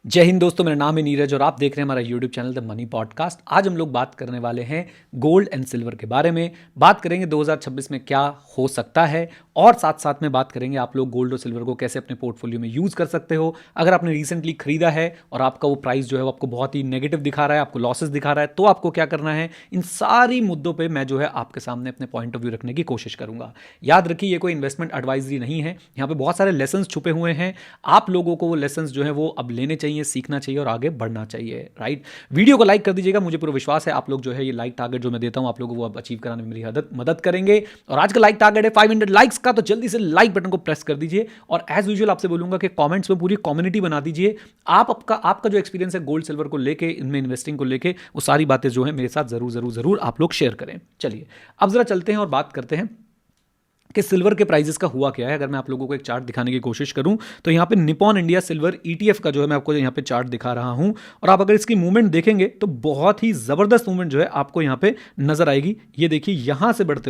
जय हिंद दोस्तों, मेरा नाम है नीरज और आप देख रहे हैं हमारा YouTube channel the money podcast. आज हम लोग बात करने वाले हैं गोल्ड एंड सिल्वर के बारे में। बात करेंगे 2026 में क्या हो सकता है और साथ साथ में बात करेंगे आप लोग गोल्ड और सिल्वर को कैसे अपने पोर्टफोलियो में यूज़ कर सकते हो। अगर आपने रिसेंटली खरीदा है और आपका वो प्राइस जो है वो आपको बहुत ही नेगेटिव दिखा रहा है, आपको लॉसेस दिखा रहा है, तो आपको क्या करना है। इन सारी मुद्दों पर मैं जो है आपके सामने अपने पॉइंट ऑफ व्यू रखने की कोशिश करूंगा। याद रखिए, ये कोई इन्वेस्टमेंट एडवाइजरी नहीं है। यहाँ पे बहुत सारे लेसन्स छुपे हुए हैं। आप लोगों को वो लेसन्स जो है वो अब लेने चाहिए, सीखना चाहिए और आगे बढ़ना चाहिए। राइट, वीडियो को लाइक कर दीजिएगा। मुझे पूरा विश्वास है आप लोग जो है ये लाइक टारगेट जो मैं देता हूं आप लोगों को वो अचीव कराने में मेरी मदद करेंगे। और आज का लाइक टारगेट है 500 लाइक्स का, तो जल्दी से लाइक बटन को प्रेस कर दीजिए। और एज यूजुअल आपसे बोलूंगा कि कमेंट्स में पूरी कम्युनिटी बना दीजिए। आपका जो एक्सपीरियंस है गोल्ड सिल्वर को लेके, इनमें इन्वेस्टिंग को लेके, वो सारी बातें जो है मेरे साथ जरूर जरूर जरूर आप लोग शेयर करें। चलिए अब जरा चलते हैं और बात करते हैं कि सिल्वर के प्राइसेस का हुआ क्या है। अगर मैं आप लोगों को एक चार्ट दिखाने की कोशिश करूं तो यहाँ पे निपॉन इंडिया सिल्वर ईटीएफ का जो है मैं आपको यहाँ पे चार्ट दिखा रहा हूं। और आप अगर इसकी मूवमेंट देखेंगे तो बहुत ही ज़बरदस्त मूवमेंट जो है आपको यहाँ पे नजर आएगी। ये देखिए, यहाँ से बढ़ते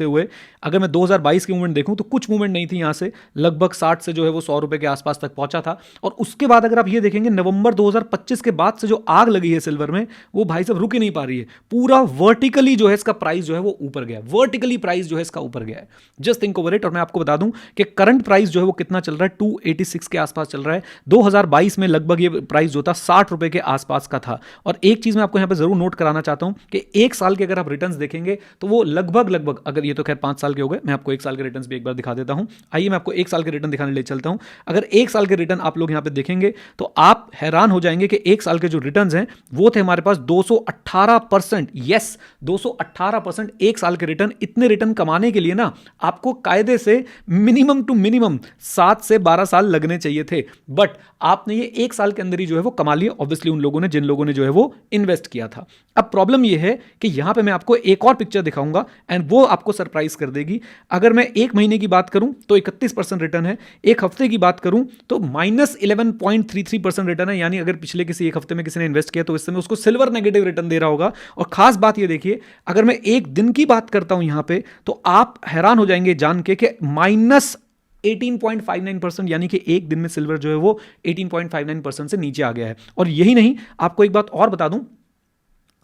हुए अगर मैं 2022 की मूवमेंट देखूँ तो कुछ मूवमेंट नहीं थी। यहाँ से लगभग 60 से जो है वो 100 रुपये के आसपास तक पहुंचा था। और उसके बाद अगर आप ये देखेंगे नवंबर 2025 के बाद से जो आग लगी है सिल्वर में, वो भाई साहब रुक ही नहीं पा रही है। पूरा वर्टिकली जो है इसका प्राइस जो है वो ऊपर गया, वर्टिकली प्राइस जो है इसका ऊपर गया है। Just think over it. और मैं आपको बता दूं कि करंट प्राइस जो है वो कितना चल रहा है, 286 के आसपास चल रहा है। 2022 में लगभग ये प्राइस जो था 60 रुपए के आसपास का था। और एक चीज मैं आपको यहां पे जरूर नोट कराना चाहता हूं कि एक साल के अगर आप रिटर्न्स देखेंगे तो वो लगभग अगर ये तो खैर 5 साल के हो गए, मैं आपको एक साल के रिटर्न्स भी एक बार दिखा देता हूं। आइए मैं आपको एक साल के रिटर्न दिखाने ले चलता हूं। अगर एक साल के रिटर्न आप लोग यहां पे देखेंगे तो आप हैरान हो जाएंगे कि एक साल के जो रिटर्न्स हैं वो थे हमारे पास 218%। यस, 218% एक साल के रिटर्न। इतने रिटर्न कमाने के लिए ना आपको कायदे से मिनिमम टू मिनिमम 7 से 12 साल लगने चाहिए थे, बट आपने ये एक साल के अंदर ही जो है वो कमा लिया। ऑब्वियसली उन लोगों ने जिन लोगों ने जो है वो इन्वेस्ट किया था। अब प्रॉब्लम ये है कि यहां पे मैं आपको एक और पिक्चर दिखाऊंगा एंड वो आपको सरप्राइज कर देगी। अगर मैं एक महीने की बात करूं तो 31% रिटर्न है। एक हफ्ते की बात करूं तो -11.33% रिटर्न है। यानी अगर पिछले किसी एक हफ्ते में किसी ने इन्वेस्ट किया तो इस समय उसको सिल्वर नेगेटिव रिटर्न दे रहा होगा। और खास बात ये देखिए, अगर मैं एक दिन की बात करता हूं यहां पे तो आप हैरान हो जाएंगे जान के कि -18.59%, यानी कि एक दिन में सिल्वर जो है वो 18.59% से नीचे आ गया है। और यही नहीं, आपको एक बात और बता दूं,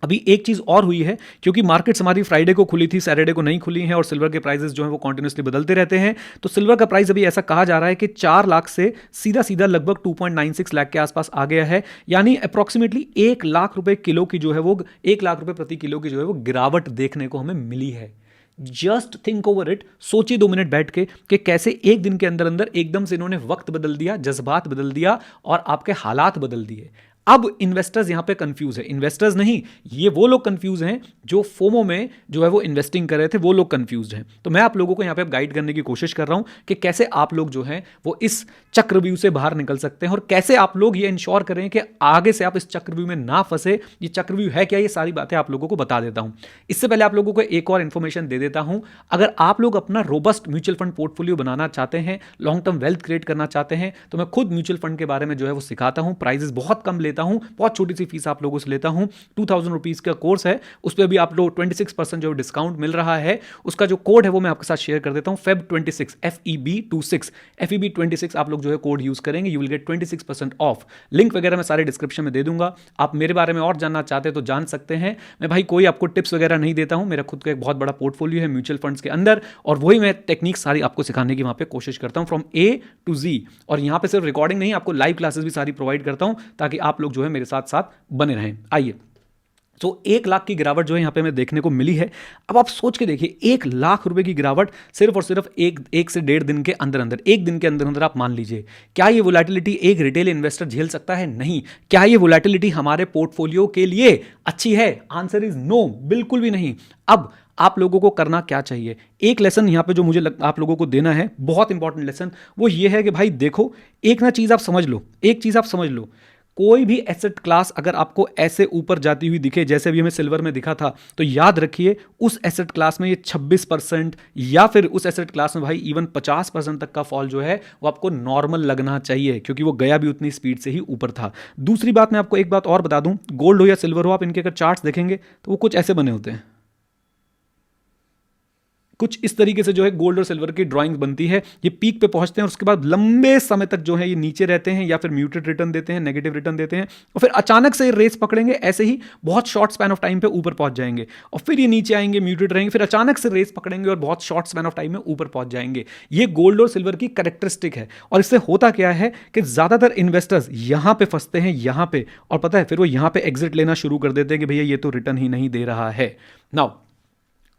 अभी एक चीज और हुई है, क्योंकि मार्केट्स हमारी फ्राइडे को खुली थी, सैटरडे को नहीं खुली हैं और सिल्वर के प्राइसेस जो है वो कंटिन्यूसली बदलते रहते हैं। तो सिल्वर का प्राइस अभी ऐसा कहा जा रहा है कि 4 लाख से सीधा सीधा लगभग 2.96 लाख के आसपास आ गया है। यानी अप्रॉक्सीमेटली 1 लाख रुपए किलो की जो है वो 1 लाख रुपए प्रति किलो की जो है वो गिरावट देखने को हमें मिली है। Just think over it. सोचिए 2 मिनट बैठ के कि कैसे एक दिन के अंदर अंदर एकदम से इन्होंने वक्त बदल दिया, जज्बात बदल दिया और आपके हालात बदल दिए। अब इन्वेस्टर्स यहां पे कंफ्यूज है। इन्वेस्टर्स नहीं, ये वो लोग कंफ्यूज हैं जो फोमो में जो है वो इन्वेस्टिंग कर रहे थे, वो लोग कंफ्यूज हैं। तो मैं आप लोगों को यहां पे गाइड करने की कोशिश कर रहा हूं कि कैसे आप लोग जो हैं वो इस चक्रव्यूह से बाहर निकल सकते हैं और कैसे आप लोग ये इंश्योर करें कि आगे से आप इस चक्रव्यूह में ना फंसे। ये चक्रव्यूह है क्या, ये सारी बातें आप लोगों को बता देता हूं। इससे पहले आप लोगों को एक और इंफॉर्मेशन दे देता हूं। अगर आप लोग अपना रोबस्ट म्यूचुअल फंड पोर्टफोलियो बनाना चाहते हैं, लॉन्ग टर्म वेल्थ क्रिएट करना चाहते हैं, तो मैं खुद म्यूचुअल फंड के बारे में जो है वो सिखाता हूं। प्राइजेस बहुत कम लेता हूं, बहुत छोटी सी फीस आप लोगों से लेता हूं। 2000 रुपीज का कोर्स है, उस पर भी आप लोग 26% जो डिस्काउंट मिल रहा है। उसका जो कोड है वो मैं आपके साथ शेयर कर देता हूं, FEB26 FEB26 आप लोग जो है कोड यूज करेंगे, you will get 26% of. Link वगैरह मैं सारे डिस्क्रिप्शन में दे दूंगा। आप मेरे बारे में और जानना चाहते हैं तो जान सकते हैं। मैं भाई कोई आपको टिप्स वगैरह नहीं देता हूं, मेरा खुद का एक बहुत बड़ा पोर्टफोलियो है म्यूचुअल फंड्स के अंदर, और वही मैं टेक्निक सारी आपको सिखाने की वहां पे कोशिश करता हूं फ्रॉम A to Z। और यहां पे सिर्फ रिकॉर्डिंग नहीं, आपको लाइव क्लासेस भी सारी प्रोवाइड करता हूं ताकि आप लोग जो है मेरे साथ साथ बने रहें। आइए, तो 1 लाख की गिरावट जो है यहां पे हमें देखने को मिली है। अब आप सोच के देखिए, 1 लाख रुपए की गिरावट सिर्फ और सिर्फ एक से 1.5 दिन के अंदर अंदर, एक दिन के अंदर अंदर आप मान लीजिए। क्या ये वोलेटिलिटी एक रिटेल इन्वेस्टर झेल सकता है? नहीं। क्या ये वोलेटिलिटी हमारे पोर्टफोलियो के लिए अच्छी है? आंसर इज नो, बिल्कुल भी नहीं। अब आप लोगों को करना क्या चाहिए? एक लेसन यहां पे जो मुझे आप लोगों को देना है, बहुत इंपॉर्टेंट लेसन, वो ये है कि भाई देखो, एक ना चीज आप समझ लो, एक चीज आप समझ लो, कोई भी एसेट क्लास अगर आपको ऐसे ऊपर जाती हुई दिखे जैसे अभी हमें सिल्वर में दिखा था, तो याद रखिए उस एसेट क्लास में ये 26% या फिर उस एसेट क्लास में भाई इवन 50% तक का फॉल जो है वो आपको नॉर्मल लगना चाहिए, क्योंकि वो गया भी उतनी स्पीड से ही ऊपर था। दूसरी बात, मैं आपको एक बात और बता दूं, गोल्ड हो या सिल्वर हो, आप इनके अगर चार्ट्स देखेंगे तो वो कुछ ऐसे बने होते हैं। कुछ इस तरीके से जो है गोल्ड और सिल्वर की ड्राइंग्स बनती है। ये पीक पे पहुंचते हैं और उसके बाद लंबे समय तक जो है ये नीचे रहते हैं या फिर म्यूटेड रिटर्न देते हैं, नेगेटिव रिटर्न देते हैं, और फिर अचानक से रेस पकड़ेंगे, ऐसे ही बहुत शॉर्ट स्पैन ऑफ टाइम पे ऊपर पहुंच जाएंगे, और फिर ये नीचे आएंगे, म्यूटेड रहेंगे, फिर अचानक से रेस पकड़ेंगे और बहुत शॉर्ट स्पैन ऑफ टाइम में ऊपर पहुंच जाएंगे। ये गोल्ड और सिल्वर की कैरेक्टरिस्टिक है। और इससे होता क्या है कि ज्यादातर इन्वेस्टर्स यहां पे फंसते हैं, यहां पे, और पता है फिर वो यहां पे एग्जिट लेना शुरू कर देते हैं कि भैया ये तो रिटर्न ही नहीं दे रहा है। नाउ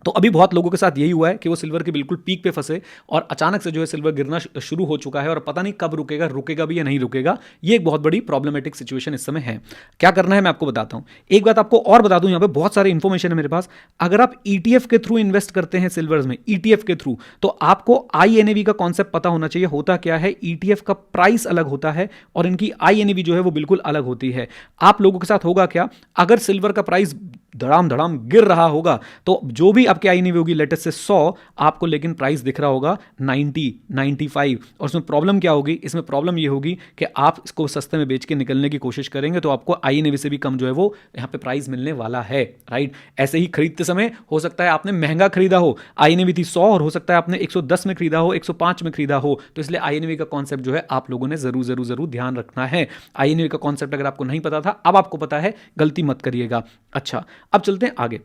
तो अभी बहुत लोगों के साथ यही हुआ है कि वो सिल्वर के बिल्कुल पीक पे फंसे और अचानक से जो है सिल्वर गिरना शुरू हो चुका है और पता नहीं कब रुकेगा, रुकेगा भी या नहीं रुकेगा। ये एक बहुत बड़ी प्रॉब्लमेटिक सिचुएशन इस समय है। क्या करना है मैं आपको बताता हूं। एक बात आपको और बता दूं, यहां पे बहुत सारी इंफॉर्मेशन है मेरे पास। अगर आप ईटीएफ के थ्रू इन्वेस्ट करते हैं सिल्वर में, ईटीएफ के थ्रू, तो आपको आईएनएवी का कॉन्सेप्ट पता होना चाहिए। होता क्या है, ईटीएफ का प्राइस अलग होता है और इनकी आईएनएवी जो है वो बिल्कुल अलग होती है। आप लोगों के साथ होगा क्या, अगर सिल्वर का प्राइस धड़ाम धड़ाम गिर रहा होगा तो जो भी आपकी आईएनएवी होगी लेटेस्ट से 100, आपको लेकिन प्राइस दिख रहा होगा 90, 95। और इसमें प्रॉब्लम क्या होगी, इसमें प्रॉब्लम ये होगी कि आप इसको सस्ते में बेच के निकलने की कोशिश करेंगे तो आपको आईएनएवी से भी कम जो है वो यहाँ पे प्राइस मिलने वाला है, राइट। ऐसे ही खरीदते समय हो सकता है आपने महंगा खरीदा हो, आईएनएवी थी 100 और हो सकता है आपने 110 में खरीदा हो, 105 में खरीदा हो। तो इसलिए आईएनएवी का कॉन्सेप्ट जो है आप लोगों ने जरूर ध्यान रखना है। आईएनएवी का कॉन्सेप्ट अगर आपको नहीं पता था, अब आपको पता है, गलती मत करिएगा। अच्छा, अब चलते हैं आगे।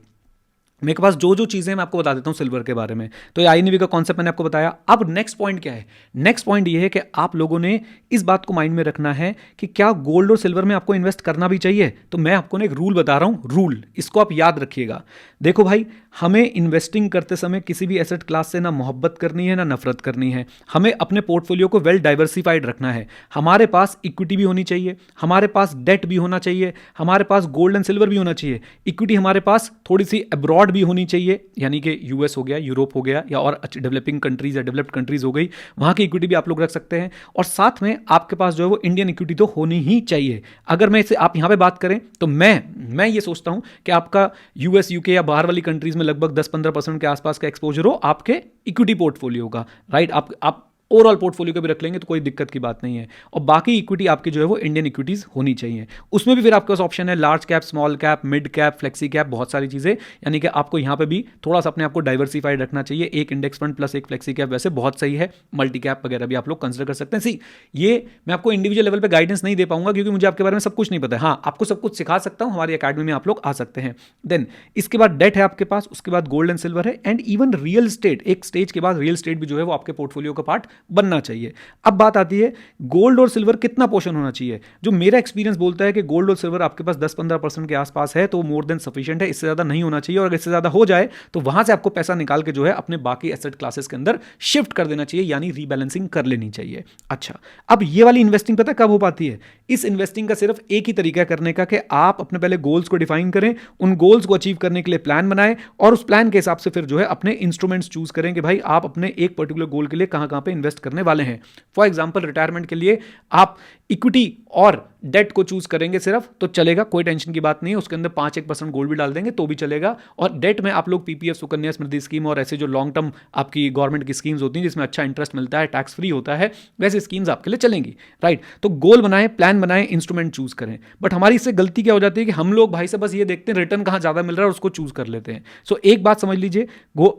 मेरे पास जो जो चीजें मैं आपको बता देता हूं सिल्वर के बारे में। तो ये आईएनएवी का कॉन्सेप्ट मैंने आपको बताया। अब नेक्स्ट पॉइंट क्या है, नेक्स्ट पॉइंट ये है कि आप लोगों ने इस बात को माइंड में रखना है कि क्या गोल्ड और सिल्वर में आपको इन्वेस्ट करना भी चाहिए। तो मैं आपको एक रूल बता रहा हूं, रूल, इसको आप याद रखिएगा। देखो भाई, हमें इन्वेस्टिंग करते समय किसी भी एसेट क्लास से ना मोहब्बत करनी है ना नफरत करनी है। हमें अपने पोर्टफोलियो को वेल डाइवर्सिफाइड रखना है। हमारे पास इक्विटी भी होनी चाहिए, हमारे पास डेट भी होना चाहिए, हमारे पास गोल्ड एंड सिल्वर भी होना चाहिए। इक्विटी हमारे पास थोड़ी सी अब्रॉड भी होनी चाहिए, यानी कि यूएस हो गया, यूरोप हो गया, या और डेवलपिंग कंट्रीज या डेवलप्ड कंट्रीज हो गई, वहां की इक्विटी भी आप लोग रख सकते हैं। और साथ में आपके पास जो है वो इंडियन इक्विटी तो होनी ही चाहिए। अगर मैं इसे आप यहां पे बात करें तो मैं ये सोचता हूं कि आपका यूएस, यूके या बाहर वाली कंट्रीज में लगभग 10-15% के आसपास का एक्सपोजर हो आपके इक्विटी पोर्टफोलियो का, राइट। आप ओवरऑल पोर्टफोलियो का भी रख लेंगे तो कोई दिक्कत की बात नहीं है। और बाकी इक्विटी आपकी जो है वो इंडियन इक्विटीज होनी चाहिए। उसमें भी फिर आपके पास ऑप्शन है large cap, small cap, mid cap, flexi cap, बहुत सारी चीजें। यानी कि आपको यहां पे भी थोड़ा सा अपने आप को डाइवर्सिफाइड रखना चाहिए। एक इंडेक्स फंड प्लस एक फ्लेक्सी कैप वैसे बहुत सही है। मल्टी कैप वगैरह भी आप लोग कंसिडर कर सकते हैं। सी, ये मैं आपको इंडिविजुअल लेवल पे गाइडेंस नहीं दे पाऊंगा क्योंकि मुझे आपके बारे में सब कुछ नहीं पता है। हाँ, आपको सब कुछ सिखा सकता हूं, हमारी अकेडमी में आप लोग आ सकते हैं। देन इसके बाद डेट है आपके पास, उसके बाद गोल्ड एंड सिल्वर है, एंड इवन रियल स्टेट। एक स्टेज के बाद रियल स्टेट भी जो है वो आपके पोर्टफोलियो का पार्ट बनना चाहिए। अब बात आती है गोल्ड और सिल्वर कितना पोर्शन होना चाहिए। जो मेरा एक्सपीरियंस बोलता है कि गोल्ड और सिल्वर आपके पास 10-15% के आसपास है तो मोर देन सफिशिएंट है, इससे ज्यादा नहीं होना चाहिए। और अगर इससे ज्यादा हो जाए तो वहां से आपको पैसा निकाल के जो है अपने बाकी एसेट क्लासेस के अंदर शिफ्ट कर देना चाहिए, यानी रीबैलेंसिंग कर लेनी चाहिए। अच्छा, अब ये वाली इन्वेस्टिंग पता कब हो पाती है। इस इन्वेस्टिंग का सिर्फ एक ही तरीका करने का कि आप अपने पहले गोल्स को डिफाइन करें, उन गोल्स को अचीव करने के लिए प्लान बनाएं और उस प्लान के हिसाब से फिर जो है अपने इंस्ट्रूमेंट्स चूज करें कि भाई आप अपने एक पर्टिकुलर गोल के लिए कहां पे इन्वेस्ट करने वाले हैं। फॉर एग्जांपल, रिटायरमेंट के लिए आप इक्विटी और डेट को चूज करेंगे सिर्फ तो चलेगा, कोई टेंशन की बात नहीं है। उसके अंदर 5-1% गोल्ड भी डाल देंगे तो भी चलेगा। और डेट में आप लोग पीपीएफ, सुकन्या समृद्धि स्कीम और ऐसे जो लॉन्ग टर्म आपकी गवर्नमेंट की स्कीम्स होती हैं जिसमें अच्छा इंटरेस्ट मिलता है, टैक्स फ्री होता है, वैसे स्कीम्स आपके लिए चलेंगी, राइट। तो गोल बनाएं, प्लान बनाएं, इंस्ट्रूमेंट चूज करें। बट हमारी इससे गलती क्या हो जाती है कि हम लोग भाई से बस ये देखते हैं रिटर्न कहां ज्यादा मिल रहा है और उसको चूज कर लेते हैं। सो एक बात समझ लीजिए,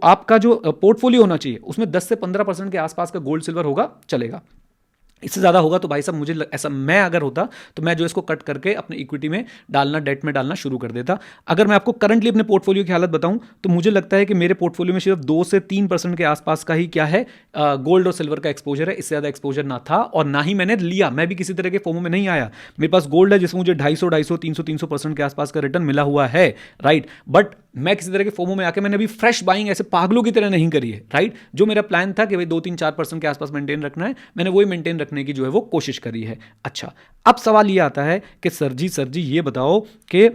आपका जो पोर्टफोलियो होना चाहिए उसमें 10 से 15% के आसपास का गोल्ड सिल्वर होगा, चलेगा। इससे ज़्यादा होगा तो भाई साहब मुझे ऐसा, मैं अगर होता तो मैं जो इसको कट करके अपने इक्विटी में डालना, डेट में डालना शुरू कर देता। अगर मैं आपको करंटली अपने पोर्टफोलियो की हालत बताऊं तो मुझे लगता है कि मेरे पोर्टफोलियो में सिर्फ 2 से 3% के आसपास का ही क्या है, गोल्ड और सिल्वर का एक्सपोजर है। इससे ज़्यादा एक्सपोजर ना था और ना ही मैंने लिया। मैं भी किसी तरह के फोमो में नहीं आया। मेरे पास गोल्ड है जिसमें मुझे 250, 300% के आसपास का रिटर्न मिला हुआ है, राइट। बट मैं किसी तरह के फोमो में आके मैंने अभी फ्रेश बाइंग ऐसे पागलों की तरह नहीं करी है, राइट। जो मेरा प्लान था कि भाई 2-3-4% के आसपास मेंटेन रखना है, मैंने वही मेंटेन रखने की जो है वो कोशिश करी है। अच्छा, अब सवाल ये आता है कि सर जी ये बताओ कि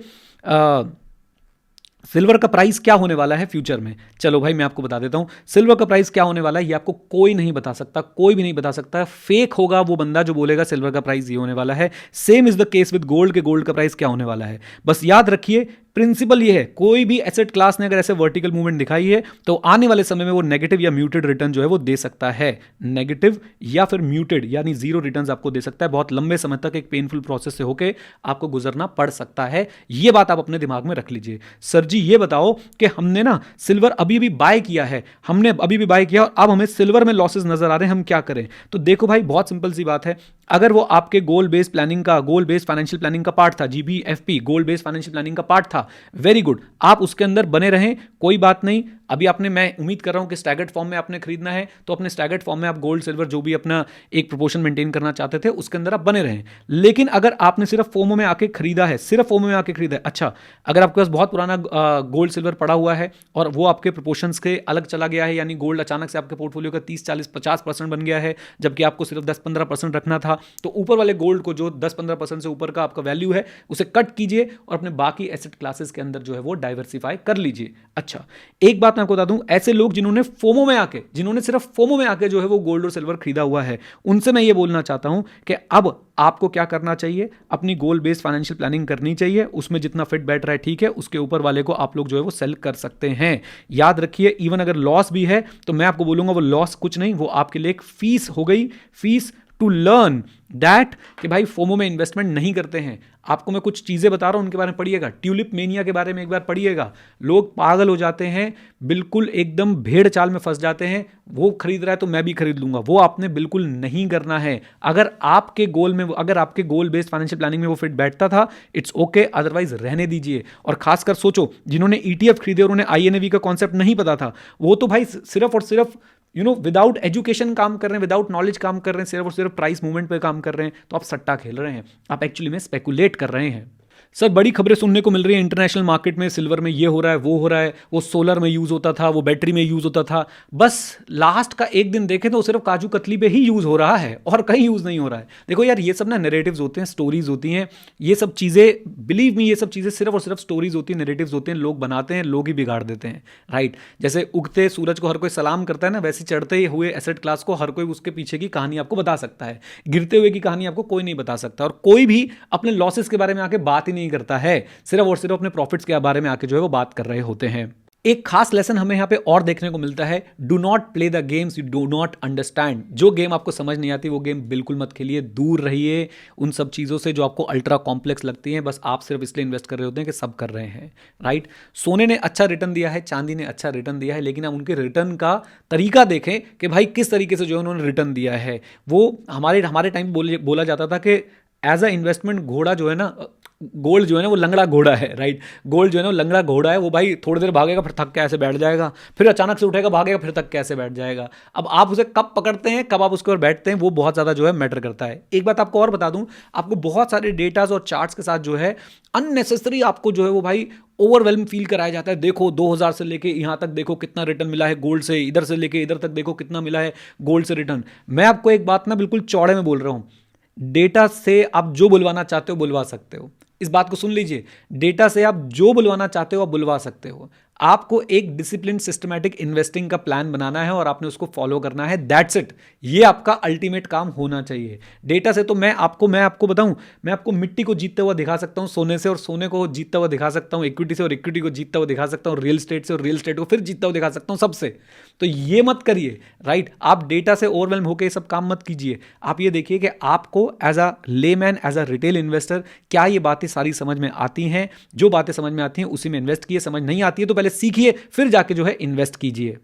सिल्वर का प्राइस क्या होने वाला है फ्यूचर में। चलो भाई मैं आपको बता देता हूं सिल्वर का प्राइस क्या होने वाला है। ये आपको कोई नहीं बता सकता, कोई भी नहीं बता सकता। फेक होगा वो बंदा जो बोलेगा सिल्वर का प्राइस ये होने वाला है। Same is the case with gold के गोल्ड का प्राइस क्या होने वाला है। बस याद रखिए प्रिंसिपल ये है, कोई भी एसेट क्लास ने अगर ऐसे वर्टिकल मूवमेंट दिखाई है तो आने वाले समय में वो नेगेटिव या म्यूटेड रिटर्न जो है वो दे सकता है, नेगेटिव या फिर म्यूटेड यानी जीरो रिटर्न्स आपको दे सकता है। बहुत लंबे समय तक एक पेनफुल प्रोसेस से होके आपको गुजरना पड़ सकता है। ये बात आप अपने दिमाग में रख लीजिए। सर जी ये बताओ कि हमने ना सिल्वर अभी भी बाय किया है, हमने अभी भी बाय किया और अब हमें सिल्वर में लॉसेस नजर आ रहे हैं, हम क्या करें? तो देखो भाई बहुत सिंपल सी बात है, अगर वो आपके गोल बेस्ड प्लानिंग का, गोल बेस्ड फाइनेंशियल प्लानिंग का पार्ट था, जीबीएफपी गोल बेस्ड फाइनेंशियल प्लानिंग का पार्ट था, वेरी गुड, आप उसके अंदर बने रहें, कोई बात नहीं। अभी आपने, मैं उम्मीद कर रहा हूं कि स्टैगर्ड फॉर्म में आपने खरीदना है, तो अपने स्टैगर्ड फॉर्म में आप गोल्ड सिल्वर जो भी अपना एक प्रोपोर्शन मेंटेन करना चाहते थे उसके अंदर आप बने रहें। लेकिन अगर आपने सिर्फ फोमो में आके खरीदा है, सिर्फ फोमो में आके खरीदा है, अच्छा अगर आपके पास बहुत पुराना गोल्ड सिल्वर पड़ा हुआ है और वो आपके प्रोपोर्शंस के अलग चला गया है, यानी गोल्ड अचानक से आपके पोर्टफोलियो का 30-40-50% बन गया है, जबकि आपको सिर्फ 10-15% रखना था, तो ऊपर वाले गोल्ड को जो 10-15% से ऊपर का आपका वैल्यू है उसे कट कीजिए और अपने बाकी एसेट क्लासेस के अंदर जो है वो डाइवर्सिफाई कर लीजिए। अच्छा एक बात मैं आपको बता दूं, ऐसे लोग जिन्होंने फोमो में आके, जिन्होंने सिर्फ फोमो में आके जो है वो गोल्ड और सिल्वर खरीदा हुआ है, उनसे मैं ये बोलना चाहता हूं कि अब आपको क्या करना चाहिए, अपनी गोल बेस्ड फाइनेंशियल प्लानिंग करनी चाहिए, उसमें जितना फिट बैठ रहा है ठीक है, उसके ऊपर वाले को आप लोग जो है वो सेल कर सकते हैं। याद रखिए इवन अगर लॉस भी है तो मैं आपको बोलूंगा वो लॉस कुछ नहीं, वो आपके लिए एक फीस हो गई, फीस टू लर्न दैट कि भाई फोमो में इन्वेस्टमेंट नहीं करते हैं। आपको मैं कुछ चीजें बता रहा हूं, उनके बारे में पढ़िएगा, ट्यूलिप मेनिया के बारे में एक बार पढ़िएगा। लोग पागल हो जाते हैं, बिल्कुल एकदम भेड़ चाल में फंस जाते हैं, वो खरीद रहा है तो मैं भी खरीद लूंगा, वो आपने बिल्कुल नहीं करना है। अगर आपके गोल में, अगर आपके गोल बेस्ड फाइनेंशियल प्लानिंग में वो फिट बैठता था, इट्स ओके, अदरवाइज रहने दीजिए। और खासकर सोचो जिन्होंने ईटीएफ खरीदे और उन्हें आईएनएवी का कॉन्सेप्ट नहीं पता था, वो तो भाई सिर्फ और सिर्फ विदाउट एजुकेशन काम कर रहे हैं, विदाउट नॉलेज काम कर रहे हैं, सिर्फ और सिर्फ प्राइस मूवमेंट पे काम कर रहे हैं। तो आप सट्टा खेल रहे हैं, आप एक्चुअली में स्पेकुलेट कर रहे हैं। सर बड़ी खबरें सुनने को मिल रही है इंटरनेशनल मार्केट में, सिल्वर में ये हो रहा है, वो हो रहा है, वो सोलर में यूज होता था, वो बैटरी में यूज होता था, बस लास्ट का एक दिन देखें तो सिर्फ काजू कतली पे ही यूज हो रहा है और कहीं यूज नहीं हो रहा है। देखो यार ये सब ना नैरेटिव्स होते हैं, स्टोरीज होती हैं, ये सब चीजें, बिलीव मी, ये सब चीजें सिर्फ और सिर्फ स्टोरीज होती हैं, नैरेटिव्स होते हैं, लोग बनाते हैं, लोग ही बिगाड़ देते हैं, राइट। जैसे उगते सूरज को हर कोई सलाम करता है ना, वैसे चढ़ते हुए एसेट क्लास को हर कोई उसके पीछे की कहानी आपको बता सकता है, गिरते हुए की कहानी आपको कोई नहीं बता सकता, और कोई भी अपने लॉसेस के बारे में आके बात ही नहीं करता है, सिर्फ और सिर्फ अपने प्रॉफिट्स के बारे में आके जो है वो बात कर रहे होते हैं। एक खास लेसन हमें यहां पे और देखने को मिलता है, do not play the games you do not understand. जो गेम आपको समझ नहीं आती वो गेम बिल्कुल मत खेलिए, दूर रहिए उन सब चीजों से जो आपको अल्ट्रा कॉम्प्लेक्स लगती हैं, बस आप सिर्फ इसलिए इन्वेस्ट कर रहे होते हैं कि सब कर रहे हैं, राइट। सोने ने अच्छा रिटर्न दिया है, चांदी ने अच्छा रिटर्न दिया है, लेकिन आप उनके रिटर्न का तरीका देखें कि भाई किस तरीके से जो है उन्होंने रिटर्न दिया है। वो हमारे टाइम बोला जाता था कि एज अ इन्वेस्टमेंट घोड़ा जो है ना, गोल्ड जो है ना वो लंगड़ा घोड़ा है, राइट। गोल्ड जो है ना वो लंगड़ा घोड़ा है, वो भाई थोड़ी देर भागेगा फिर थक के ऐसे बैठ जाएगा, फिर अचानक से उठेगा भागेगा फिर थक के ऐसे बैठ जाएगा। अब आप उसे कब पकड़ते हैं, कब आप उसके ऊपर बैठते हैं, वो बहुत ज़्यादा जो है मैटर करता है। एक बात आपको और बता दूं, आपको बहुत सारे डेटाज और चार्ट्स के साथ जो है अननेसेसरी आपको जो है वो भाई ओवरवेलम फील कराया जाता है। देखो 2000 से लेके यहाँ तक देखो कितना रिटर्न मिला है गोल्ड से, इधर से लेके इधर तक देखो कितना मिला है गोल्ड से रिटर्न। मैं आपको एक बात ना बिल्कुल चौड़े में बोल रहा हूँ, डेटा से आप जो बुलवाना चाहते हो बुलवा सकते हो। इस बात को सुन लीजिए, डेटा से आप जो बुलवाना चाहते हो आप बुलवा सकते हो। आपको एक डिसिप्लिन सिस्टमैटिक इन्वेस्टिंग का प्लान बनाना है और आपने उसको फॉलो करना है, दैट्स इट। ये आपका अल्टीमेट काम होना चाहिए। डेटा से तो मैं आपको बताऊं, मैं आपको मिट्टी को जीतते हुआ दिखा सकता हूं सोने से, और सोने को जीतता हुआ दिखा सकता हूं इक्विटी से, और इक्विटी को जीतता हुआ दिखा सकता हूं रियल एस्टेट से, और रियल एस्टेट को फिर जीतता हुआ दिखा सकता हूं सबसे। तो ये मत करिए, राइट। आप डेटा से ओवरवेल्म होकर ये सब काम मत कीजिए। आप ये देखिए कि आपको as a layman, as a retail investor क्या ये बातें सारी समझ में आती हैं। जो बातें समझ में आती हैं उसी में इन्वेस्ट कीजिए, समझ नहीं आती है तो पहले सीखिए फिर जाके जो है इन्वेस्ट कीजिए।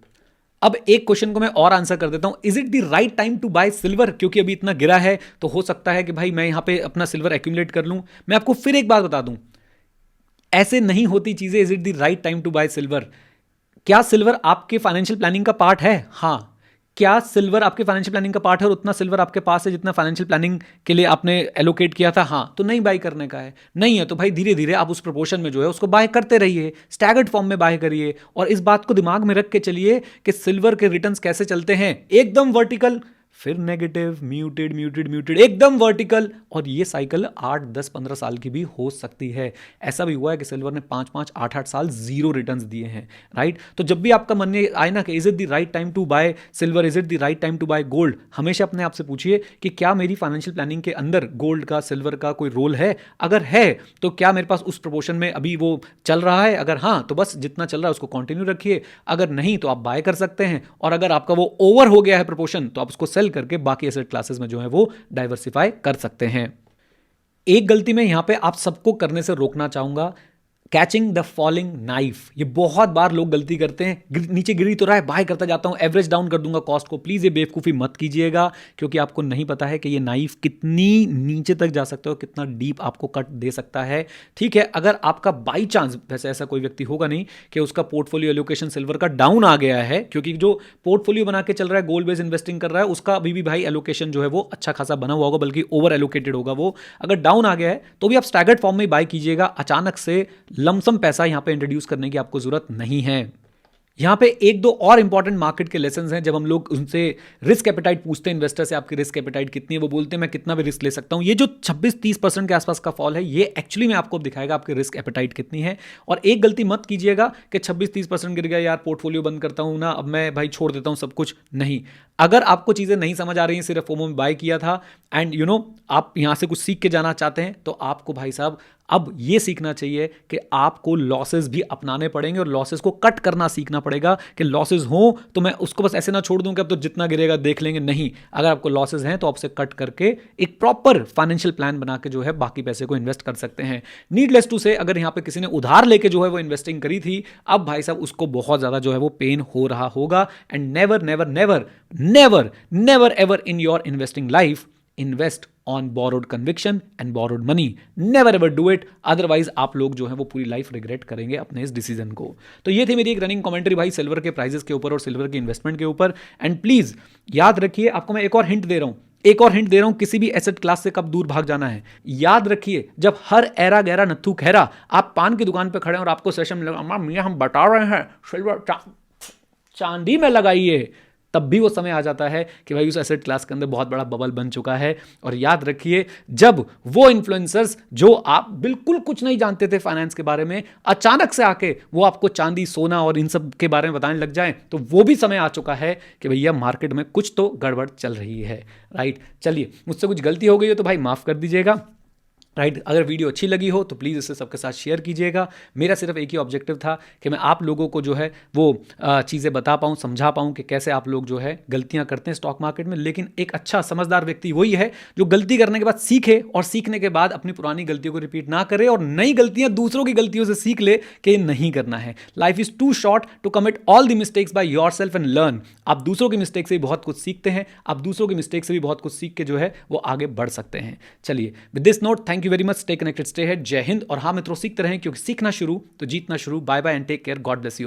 अब एक क्वेश्चन को मैं और आंसर कर देता हूं, is it the right time to buy silver? क्योंकि अभी इतना गिरा है तो हो सकता है कि भाई मैं यहां पे अपना सिल्वर एक्यूमुलेट कर लूं। मैं आपको फिर एक बात बता दूं, ऐसे नहीं होती चीजें। Is it the right time to buy silver? क्या सिल्वर आपके फाइनेंशियल प्लानिंग का पार्ट है? हां। क्या सिल्वर आपके फाइनेंशियल प्लानिंग का पार्ट है और उतना सिल्वर आपके पास है जितना फाइनेंशियल प्लानिंग के लिए आपने एलोकेट किया था? हाँ। तो नहीं बाय करने का है, नहीं है तो भाई धीरे धीरे आप उस प्रोपोर्शन में जो है उसको बाय करते रहिए, स्टैगर्ड फॉर्म में बाय करिए। और इस बात को दिमाग में रख के चलिए कि सिल्वर के रिटर्न्स कैसे चलते हैं, एकदम वर्टिकल फिर नेगेटिव, म्यूटेड म्यूटेड म्यूटेड, एकदम वर्टिकल, और ये साइकिल 8 10 15 साल की भी हो सकती है। ऐसा भी हुआ है कि सिल्वर ने 5 5 8 8 साल जीरो रिटर्न्स दिए हैं, राइट। तो जब भी आपका मन में आए ना कि is it the right time to buy silver, is it the right time to buy gold, हमेशा अपने आप से पूछिए कि क्या मेरी फाइनेंशियल प्लानिंग के अंदर गोल्ड का, सिल्वर का कोई रोल है। अगर है तो क्या मेरे पास उस प्रोपोर्शन में अभी वो चल रहा है, अगर हाँ तो बस जितना चल रहा है उसको कंटिन्यू रखिए, अगर नहीं तो आप बाय कर सकते हैं, और अगर आपका वो ओवर हो गया है प्रोपोर्शन तो आप उसको सेल करके बाकी एसेट क्लासेस में जो है वो डाइवर्सिफाई कर सकते हैं। एक गलती मैं यहां पे आप सबको करने से रोकना चाहूंगा, कैचिंग द फॉलिंग नाइफ। ये बहुत बार लोग गलती करते हैं, नीचे गिरी तो रहा है, बाय करता जाता हूं, एवरेज डाउन कर दूंगा कॉस्ट को। प्लीज ये बेवकूफ़ी मत कीजिएगा, क्योंकि आपको नहीं पता है कि ये नाइफ कितनी नीचे तक जा सकता है और कितना डीप आपको कट दे सकता है। ठीक है, अगर आपका बाई चांस, वैसे ऐसा कोई व्यक्ति होगा नहीं कि उसका पोर्टफोलियो एलोकेशन सिल्वर का डाउन आ गया है, क्योंकि जो पोर्टफोलियो बना के चल रहा है, गोल्ड बेस्ड इन्वेस्टिंग कर रहा है, उसका अभी भी भाई एलोकेशन जो है वो अच्छा खासा बना हुआ होगा, बल्कि ओवर एलोकेटेड होगा वो। अगर डाउन आ गया है तो भी आप स्टैगर्ड फॉर्म में बाय कीजिएगा, अचानक से लमसम पैसा यहां पे इंट्रोड्यूस करने की आपको जरूरत नहीं है। यहां पे एक दो और इंपॉर्टेंट मार्केट के लेसन्स हैं। जब हम लोग उनसे रिस्क एपेटाइट पूछते हैं इन्वेस्टर से, आपकी रिस्क एपेटाइट कितनी है, वो बोलते हैं मैं कितना भी रिस्क ले सकता हूं। ये जो 26-30% के आसपास का फॉल है, ये एक्चुअली में आपको दिखाएगा आपकी रिस्क एपेटाइट कितनी है। और एक गलती मत कीजिएगा कि 26-30% गिर गया यार, पोर्टफोलियो बंद करता हूं ना, अब मैं भाई छोड़ देता हूं सब कुछ। नहीं, अगर आपको चीजें नहीं समझ आ रही हैं, सिर्फ फोमो में बाय किया था एंड आप यहां से कुछ सीख के जाना चाहते हैं, तो आपको भाई साहब अब ये सीखना चाहिए कि आपको लॉसेस भी अपनाने पड़ेंगे और लॉसेस को कट करना सीखना पड़ेगा। कि लॉसेस हो तो मैं उसको बस ऐसे ना छोड़ दूं कि अब तो जितना गिरेगा देख लेंगे, नहीं। अगर आपको लॉसेस हैं तो आप उसे कट करके एक प्रॉपर फाइनेंशियल प्लान बना के जो है बाकी पैसे को इन्वेस्ट कर सकते हैं। नीडलेस टू से, अगर यहां पे किसी ने उधार लेके जो है वो इन्वेस्टिंग करी थी, अब भाई साहब उसको बहुत ज्यादा जो है वो पेन हो रहा होगा। And never never never never never ever in your investing life invest on borrowed conviction and borrowed money. Never ever do it, otherwise आप लोग जो है वो पूरी लाइफ रिग्रेट करेंगे अपने इस डिसीजन को। तो ये थी मेरी एक रनिंग कमेंट्री भाई सिल्वर के प्राइसेस के ऊपर और सिल्वर के इन्वेस्टमेंट के ऊपर। एंड प्लीज याद रखिए, आपको मैं एक और हिंट दे रहा हूं, किसी भी एसेट क्लास से कब दूर भाग जाना है। याद रखिए, जब हर एरा गहरा नत्थू खैरा, आप पान की दुकान पर खड़े हैं और आपको सेशन में लगा मियां हम बता रहे हैं सिल्वर चांदी में लगाइए, तब भी वो समय आ जाता है कि भाई उस एसेट क्लास के अंदर बहुत बड़ा बबल बन चुका है। और याद रखिए, जब वो इन्फ्लुएंसर्स जो आप बिल्कुल कुछ नहीं जानते थे फाइनेंस के बारे में, अचानक से आके वो आपको चांदी, सोना और इन सब के बारे में बताने लग जाएं, तो वो भी समय आ चुका है कि भैया मार्केट में कुछ तो गड़बड़ चल रही है, राइट। चलिए, मुझसे कुछ गलती हो गई हो तो भाई माफ कर दीजिएगा, राइट। अगर वीडियो अच्छी लगी हो तो प्लीज़ इसे सबके साथ शेयर कीजिएगा। मेरा सिर्फ एक ही ऑब्जेक्टिव था कि मैं आप लोगों को जो है वो चीज़ें बता पाऊँ, समझा पाऊँ कि कैसे आप लोग जो है गलतियाँ करते हैं स्टॉक मार्केट में। लेकिन एक अच्छा समझदार व्यक्ति वही है जो गलती करने के बाद सीखे और सीखने के बाद अपनी पुरानी गलतियों को रिपीट ना करे और नई गलतियाँ दूसरों की गलतियों से सीख ले कि ये नहीं करना है। Life is too short to commit all the mistakes by yourself and learn. आप दूसरों की मिस्टेक से भी बहुत कुछ सीखते हैं, आप दूसरों की मिस्टेक से भी बहुत कुछ सीख के जो है वो आगे बढ़ सकते हैं। चलिए, with this note, thank you very much, stay connected, stay hit, जय हिंद। और हाँ मित्रों, सीखते रहें, क्योंकि सीखना शुरू तो जीतना शुरू। Bye bye and take care, God bless you.